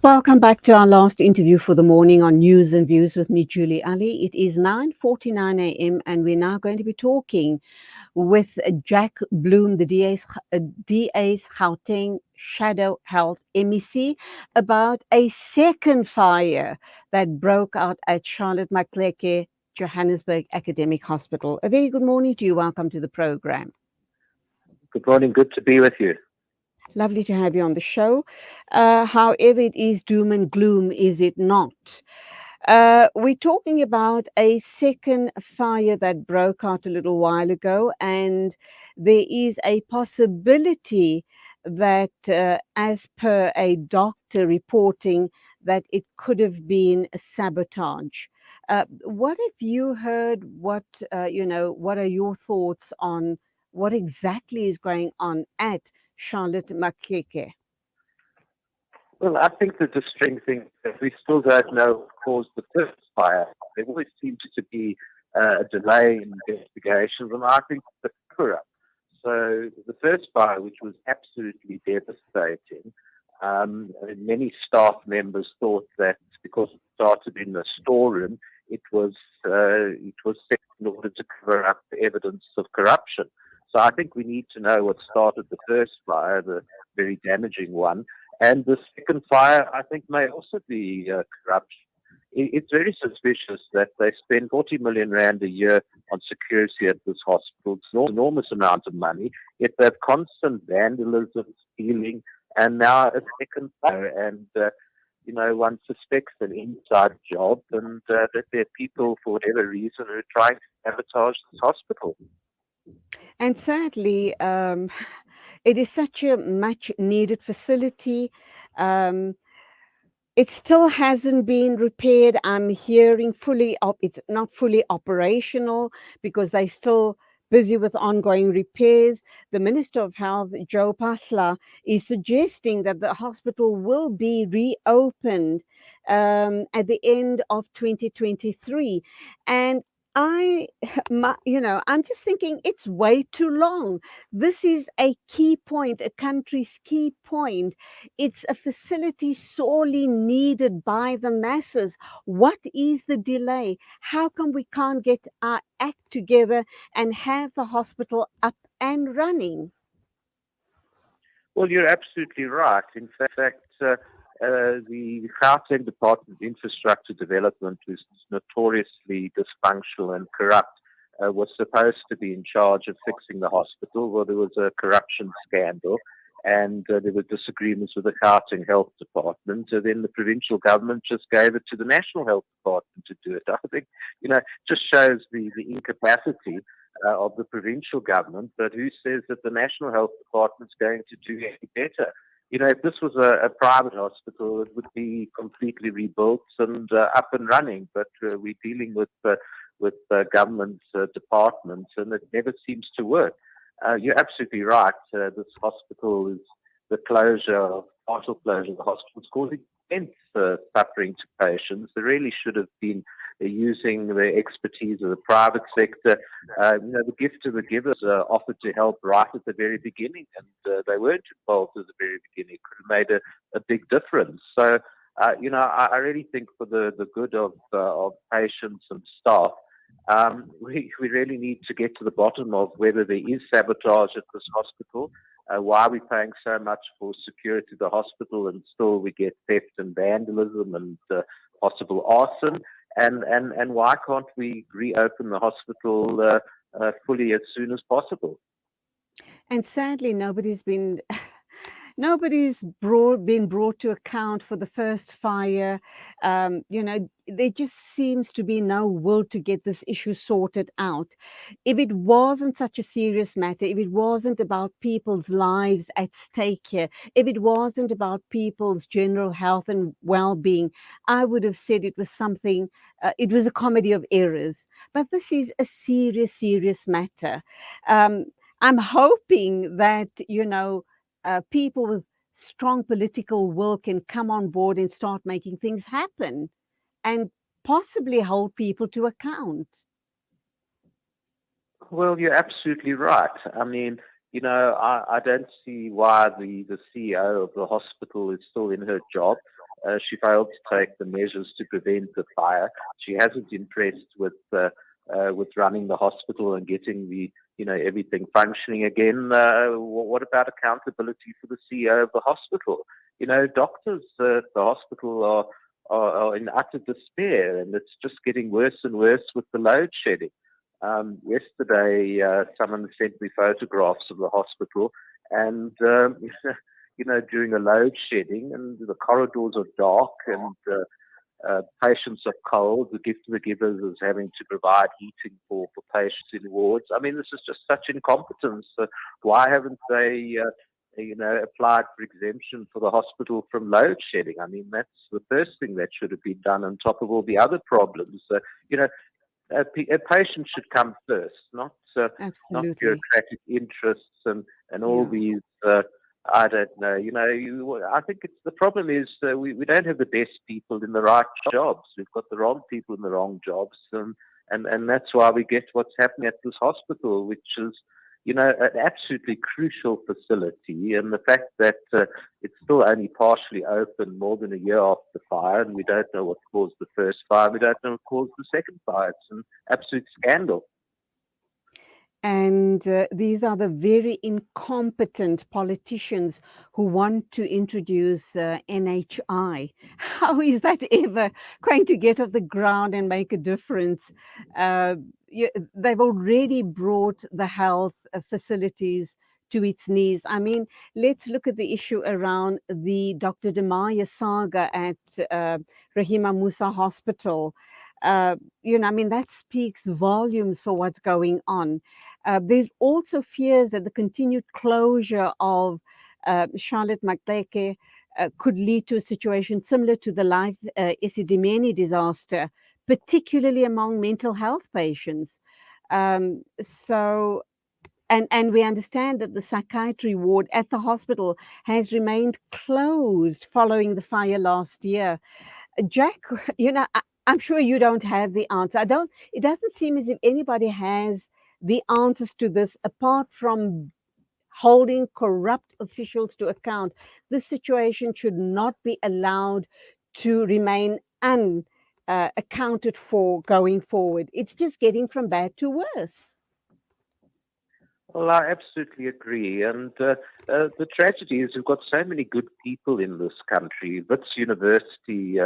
Welcome back to our last interview for the morning on News and Views with me, Julie Ali. It is 9:49 a.m. and we're now going to be talking with Jack Bloom, the DA's Gauteng Shadow Health MEC, about a second fire that broke out at Charlotte Maxeke Johannesburg Academic Hospital. A very good morning to you. Welcome to the program. Good morning. Good to be with you. Lovely to have you on the show. However, it is doom and gloom, is it not? We're talking about a second fire that broke out a little while ago, and there is a possibility that, as per a doctor reporting, that it could have been a sabotage. What have you heard? What are your thoughts on what exactly is going on at Charlotte Maxeke? Well, I think the distressing thing is that we still don't know what caused the first fire. There always seems to be a delay in investigations, and I think the cover-up. So the first fire, which was absolutely devastating, many staff members thought that because it started in the storeroom, it was set in order to cover up the evidence of corruption. So I think we need to know what started the first fire, the very damaging one. And the second fire, I think, may also be corruption. It's very suspicious that they spend 40 million rand a year on security at this hospital. It's an enormous amount of money. Yet they have constant vandalism, stealing, and now a second fire. And, one suspects an inside job and that there are people, for whatever reason, who are trying to sabotage this hospital. And sadly, it is such a much needed facility. Um, it still hasn't been repaired. I'm hearing it's not fully operational because they're still busy with ongoing repairs. The Minister of Health, Joe Pasla, is suggesting that the hospital will be reopened at the end of 2023. And I'm just thinking it's way too long. This is a key point, a country's key point. It's a facility sorely needed by the masses. What is the delay? How come we can't get our act together and have the hospital up and running? Well, you're absolutely right. In fact, the Gauteng Department of Infrastructure Development, which is notoriously dysfunctional and corrupt, was supposed to be in charge of fixing the hospital. Well, there was a corruption scandal, and there were disagreements with the Gauteng Health Department. Then the provincial government just gave it to the National Health Department to do it. I think, just shows the incapacity of the provincial government. But who says that the National Health Department is going to do any better? If this was a private hospital, it would be completely rebuilt and up and running. But we're dealing with government departments, and it never seems to work. You're absolutely right. This hospital is partial closure of the hospital is causing immense suffering to patients. They really should have been using the expertise of the private sector. The gift of the givers offered to help right at the very beginning, and they weren't involved at the very beginning. It could have made a big difference. So, I really think for the good of patients and staff, we really need to get to the bottom of whether there is sabotage at this hospital, why we're paying so much for security of the hospital and still we get theft and vandalism and possible arson, and why can't we reopen the hospital fully as soon as possible? And sadly, nobody's been brought to account for the first fire. There just seems to be no will to get this issue sorted out. If it wasn't such a serious matter, if it wasn't about people's lives at stake here, if it wasn't about people's general health and well-being, I would have said it was something, it was a comedy of errors. But this is a serious, serious matter. Um, I'm hoping that, people with strong political will can come on board and start making things happen and possibly hold people to account. Well, you're absolutely right. I mean, I don't see why the CEO of the hospital is still in her job. She failed to take the measures to prevent the fire. She hasn't impressed with running the hospital and getting everything functioning again. What about accountability for the CEO of the hospital? Doctors at the hospital are in utter despair, and it's just getting worse and worse with the load shedding. Yesterday, someone sent me photographs of the hospital, and during a load shedding, and the corridors are dark, and patients are cold. The gift of the givers is having to provide heating for patients in wards. I mean, this is just such incompetence. Why haven't they, applied for exemption for the hospital from load shedding? I mean, that's the first thing that should have been done on top of all the other problems. A patient should come first, not bureaucratic interests and all these. I don't know. I think the problem is we don't have the best people in the right jobs. We've got the wrong people in the wrong jobs, and that's why we get what's happening at this hospital, which is an absolutely crucial facility. And the fact that it's still only partially open more than a year after the fire, and we don't know what caused the first fire, we don't know what caused the second fire. It's an absolute scandal. And these are the very incompetent politicians who want to introduce NHI. How is that ever going to get off the ground and make a difference? They've already brought the health facilities to its knees. I mean, let's look at the issue around the Dr. De Meyer saga at Rahima Musa Hospital. I mean, that speaks volumes for what's going on. There's also fears that the continued closure of Charlotte Maxeke could lead to a situation similar to the Life Esidimeni disaster, particularly among mental health patients. And we understand that the psychiatry ward at the hospital has remained closed following the fire last year. Jack, I'm sure you don't have the answer. It doesn't seem as if anybody has the answers to this apart from holding corrupt officials to account. This situation should not be allowed to remain unaccounted for going forward. It's just getting from bad to worse. Well, I absolutely agree. And the tragedy is we've got so many good people in this country. Wits University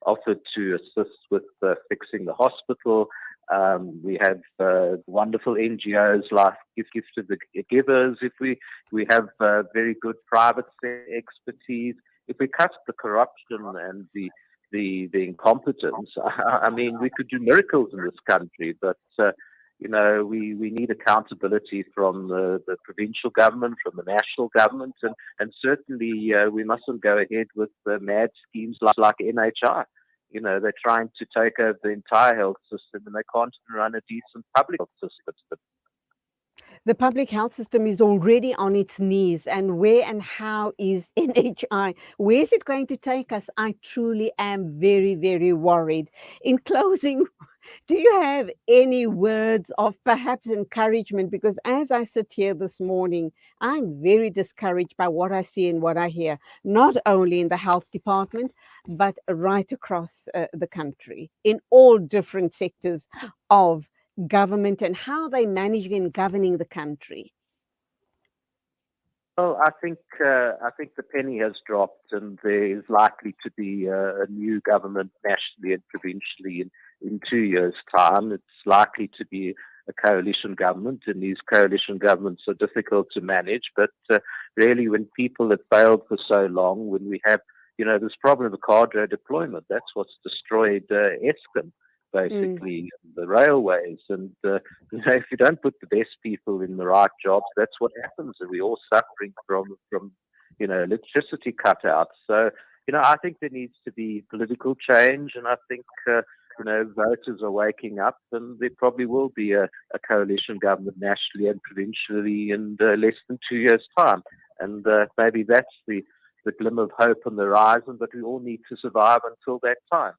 offered to assist with fixing the hospital. We have wonderful NGOs like Gift of the Givers. If we have very good private expertise. If we cut the corruption and the incompetence, I mean, we could do miracles in this country. But we need accountability from the provincial government, from the national government, and certainly we mustn't go ahead with mad schemes like NHI. They're trying to take over the entire health system, and they can't run a decent public health system. The public health system is already on its knees, and where and how is NHI? Where is it going to take us? I truly am very, very worried. In closing, do you have any words of perhaps encouragement? Because as I sit here this morning, I'm very discouraged by what I see and what I hear, not only in the health department, but right across the country, in all different sectors of government and how they're managing and governing the country. Well, I think the penny has dropped, and there is likely to be a new government nationally and provincially in 2 years' time. It's likely to be a coalition government, and these coalition governments are difficult to manage. But really, when people have failed for so long, when we have this problem of cadre deployment, that's what's destroyed Eskom, basically, the railways. And if you don't put the best people in the right jobs, that's what happens. And we're all suffering from electricity cutouts. So, I think there needs to be political change, and I think voters are waking up, and there probably will be a coalition government nationally and provincially in less than 2 years' time. And maybe that's the glimmer of hope on the horizon, but we all need to survive until that time.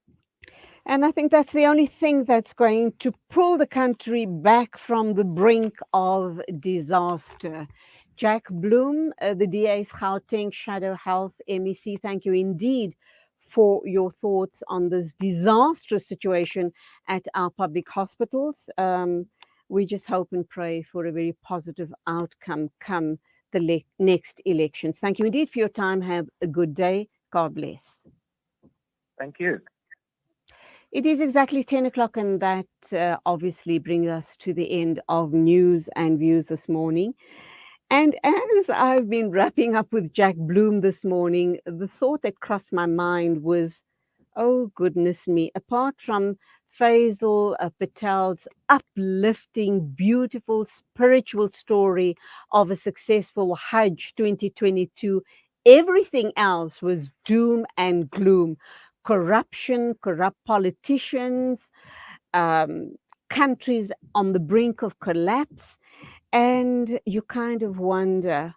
And I think that's the only thing that's going to pull the country back from the brink of disaster. Jack Bloom, the DA's Gauteng Shadow Health MEC, thank you indeed for your thoughts on this disastrous situation at our public hospitals. We just hope and pray for a very positive outcome come the next elections. Thank you indeed for your time. Have a good day. God bless. Thank you. It is exactly 10 o'clock, and that obviously brings us to the end of news and views this morning. And as I've been wrapping up with Jack Bloom this morning, the thought that crossed my mind was, oh, goodness me, apart from Faisal Patel's uplifting, beautiful, spiritual story of a successful Hajj 2022, everything else was doom and gloom. Corruption, corrupt politicians, countries on the brink of collapse. And you kind of wonder,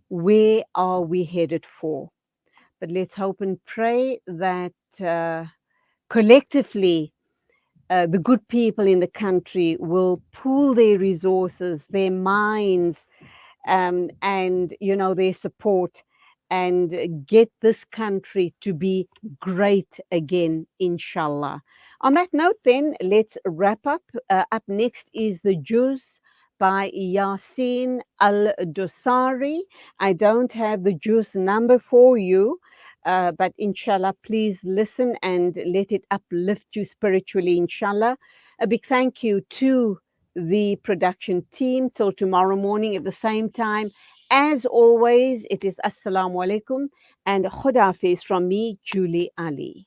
where are we headed for? But let's hope and pray that collectively, the good people in the country will pool their resources, their minds, and their support, and get this country to be great again, inshallah. On that note, then, let's wrap up. Up next is the Juice by Yasin Al Dosari. I don't have the juice number for you, but inshallah, please listen and let it uplift you spiritually, inshallah. A big thank you to the production team. Till tomorrow morning at the same time. As always, it is Assalamu alaikum and Khudafiz from me, Julie Ali.